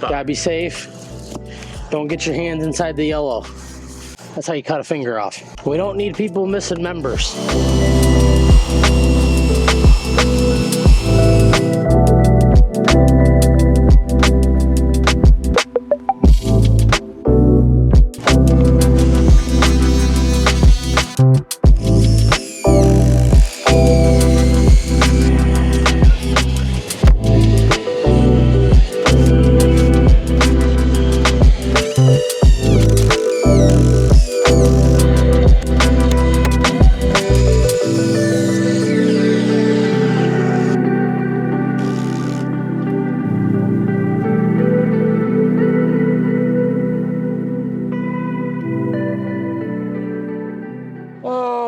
Gotta be safe. Don't get your hands inside the yellow. That's how you cut a finger off. We don't need people missing members.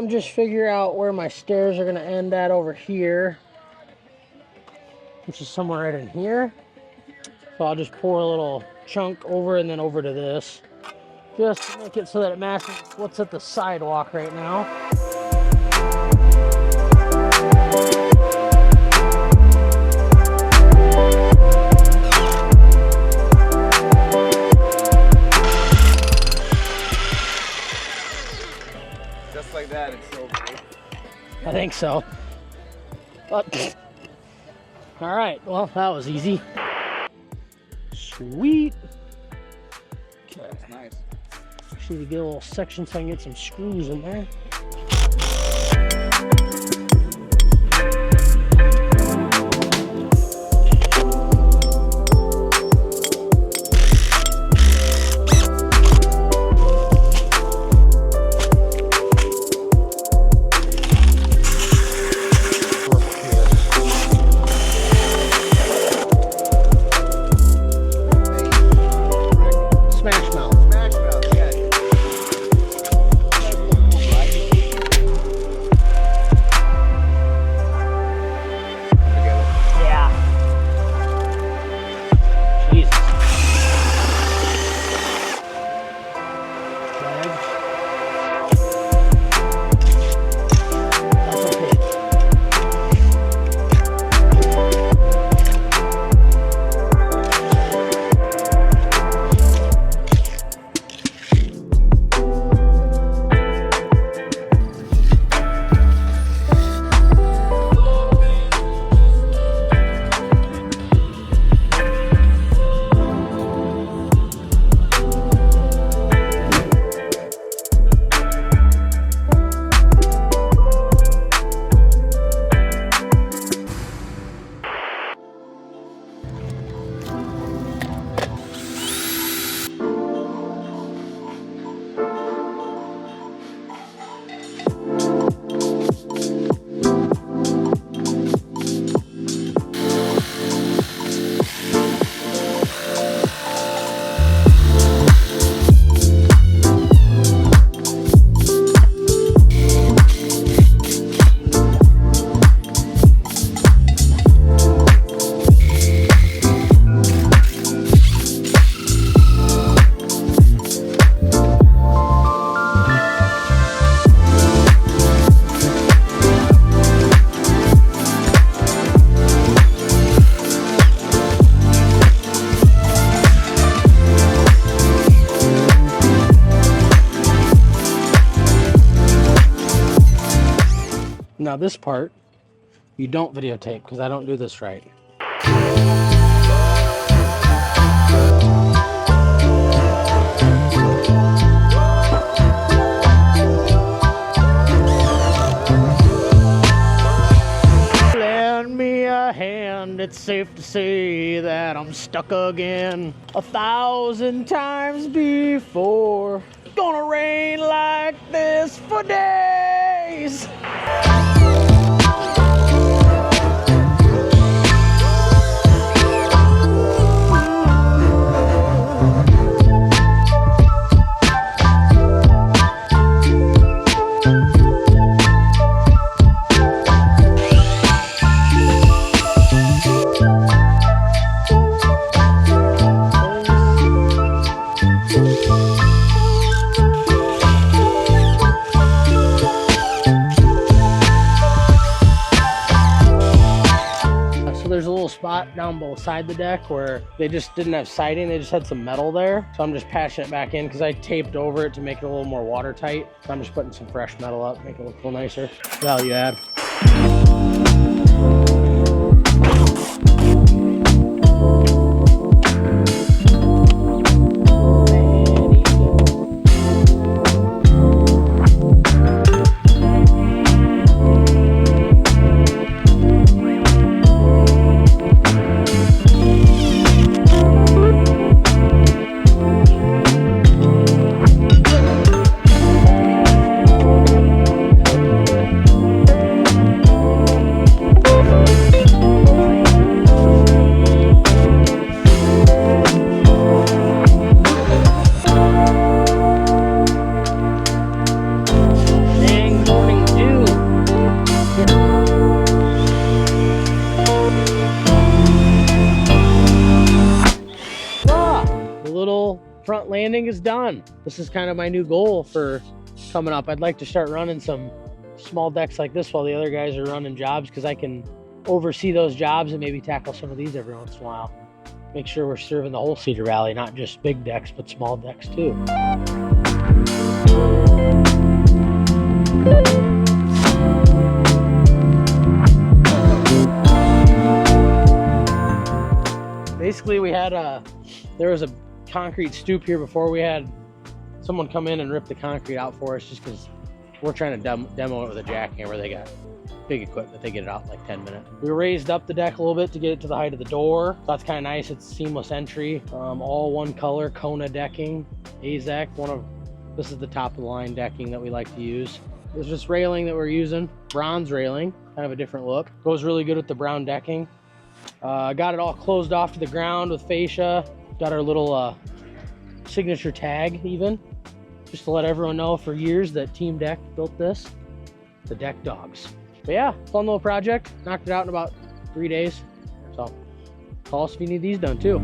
Just figure out where my stairs are going to end at over here, which is somewhere right in here. So I'll just pour a little chunk over and then over to this, just to make it so that it matches what's at the sidewalk right now. Just like that, it's over. I think so. But all right, well, that was easy. Sweet. Okay. That's nice. Just need to get a little section so I can get some screws in there. Now this part, you don't videotape because I don't do this right. Lend me a hand, it's safe to say that I'm stuck again 1,000 times before. Gonna rain like this for days. spot down beside the deck where they just didn't have siding, they just had some metal there. So I'm just patching it back in because I taped over it to make it a little more watertight. So I'm just putting some fresh metal up, make it look a little nicer. Value add. Front landing is done. This is kind of my new goal for coming up. I'd like to start running some small decks like this while the other guys are running jobs, because I can oversee those jobs and maybe tackle some of these every once in a while. Make sure we're serving the whole Cedar Valley, not just big decks, but small decks too. Basically, there was a concrete stoop here before. We had someone come in and rip the concrete out for us just because we're trying to demo it with a jackhammer. They got big equipment, they get it out in like 10 minutes. We raised up the deck a little bit to get it to the height of the door. So that's kind of nice. It's seamless entry, all one color Kona decking, AZEK. This is the top of the line decking that we like to use. There's this railing that we're using, bronze railing, kind of a different look. Goes really good with the brown decking. Got it all closed off to the ground with fascia. Got our little signature tag even, just to let everyone know for years that Team Deck built this, the Deck Dogs. But yeah, fun little project. Knocked it out in about 3 days. So call us if you need these done too.